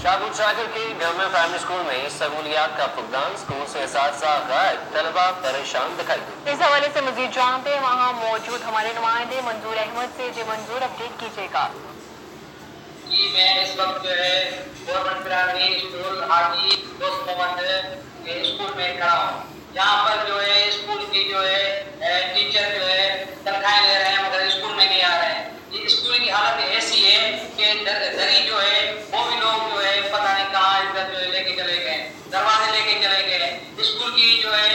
शाहपुर शाकिर की government primary school में सहूलियात का फुकदान, स्कूल से असातिज़ा गायब, तलबा परेशान दिखाई दी। इस हवाले से मजीद जानते हैं वहाँ मौजूद हमारे नुमाइंदे मंजूर अहमद से। जी मंजूर, अपडेट कीजिएगा। जी मैं इस वक्त जो है गवर्नमेंट प्राइमरी स्कूल हाजी दोस्त मोहम्मद स्कूल में खड़ा हूँ। यहाँ पर जो है स्कूल की जो है टीचर जो है तनख्वाहें ले रहे हैं मगर स्कूल में नहीं आ रहे हैं। ये स्कूल की हालत ऐसी है कि दरी जो है वो भी लोग जो है पता नहीं कहाँ इधर जो है लेके चले गए, दरवाजे लेके चले गए। स्कूल की जो है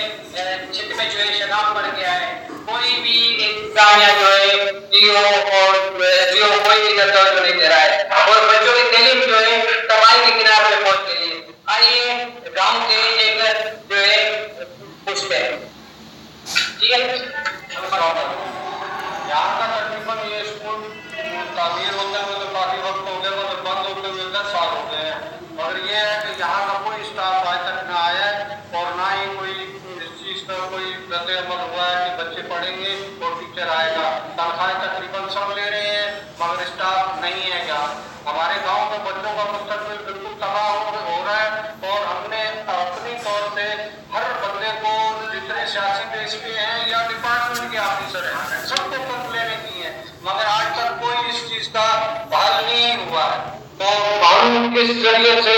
छत में जो है शगाफ पड़ गया है। कोई भी गाड़ियाँ जो है जियो कोई इधर तवज्जो नहीं दे रहा है और बच्चों की तालीम जो है तबाही के किनारे पे पहुंच गई है। आइए गांव के एक जो है पूछते हैं। ठीक है, यहाँ का तकरीबन ये स्कूल तामीर होते हुए तो काफी वक्त हो गया, मतलब बंद होते हुए 10 साल हो गए हैं। मगर ये है कि यहाँ का कोई स्टाफ आज तक न आया है और ना ही कोई इस चीज का कोई रद्द अमल हुआ है कि बच्चे पढ़ेंगे और टीचर आएगा। तनख्वाहें तकरीबन सब ले रहे हैं मगर स्टाफ नहीं है यहाँ। हमारे गाँव में बच्चों का मुस्तकबिल बिल्कुल तबाह हो रहा है और हमने अपनी तौर से हर बंदे को, जितने सियासी पेश पे हैं या डिपार्टमेंट के ऑफिसर हैं, सबको कंप्लेनें की हैं मगर आज तक कोई इस चीज का हल नहीं हुआ है। तो हम किस जरिए से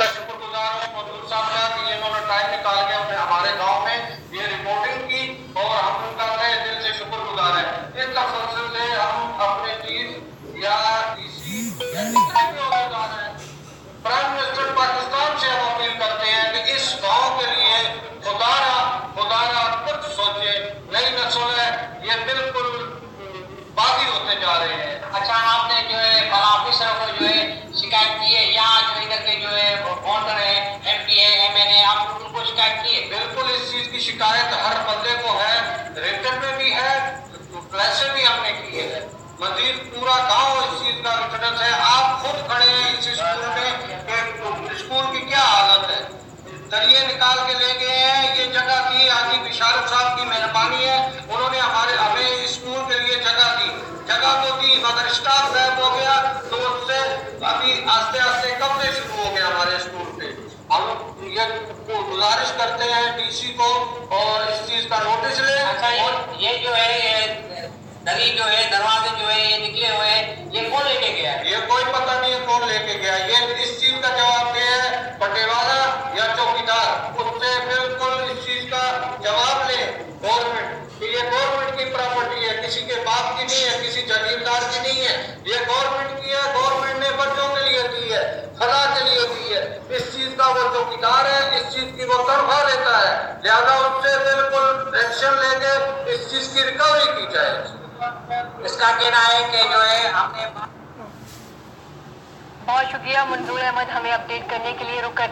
शुक्रगुजार हूँ मंजूर साहब का कि इन्होंने टाइम निकाल के हमारे गाँव में ये रिपोर्टिंग की और हम उनका तहे दिल से शुक्रगुजार है। इस तसल्सल से हम अपने चीज या किसी प्राइम मिनिस्टर पाकिस्तान से हम अपील करते हैं कि इस गांव के लिए खुदारा कुछ सोचे। नई नस्ल है ये बिल्कुल बागी होते जा रहे हैं। अच्छा आपने जो है ऑफिसर को जो है शिकायत की है? यहाँ जो इधर के जो है वोटर है, MP है, MNA, आप उनको शिकायत की है? बिल्कुल इस चीज की शिकायत हर बंदे को है, रिटर्न में भी है, वैसे भी हमने की है। मजीद पूरा गांव इस चीज का विटनेस है। आप खुद खड़े हैं इस स्कूल में कि स्कूल की क्या हालत है। दरिये निकाल के ले गए हैं। ये जगह दी हाजी बिशारत साहब की मेहरबानी है, उन्होंने हमें स्कूल के लिए जगह दी। जगह तो दी मगर स्टाफ गायब हो गया तो उससे अभी आस्ते आस्ते कब्जे शुरू हो गया हमारे स्कूल पे। हम ये गुजारिश करते हैं DC को और इस चीज का नोटिस ले। अच्छा ये जो है दरी जो है दरवाजे जो है ये निकले हुए हैं, ये कौन लेके गया है? ये कोई पता नहीं है कौन लेके गया। ये इस चीज का जवाब दे है पटेवाला या चौकीदार, उससे बिल्कुल इस चीज का जवाब ले गवर्नमेंट। ये गवर्नमेंट की प्रॉपर्टी है, किसी के बाप की नहीं है, किसी जागीरदार की नहीं है। ये गवर्नमेंट की है, गवर्नमेंट ने बच्चों के लिए दी है, फला के लिए दी है। इस चीज का वो चौकीदार है, इस चीज की वो तनख्वाह लेता है, लिहाजा उससे बिल्कुल एक्शन लेके इस चीज की रिकवरी की जाए। इसका कहना है कि जो है हमने बहुत शुक्रिया मंजूर अहमद हमें अपडेट करने के लिए। रुक कर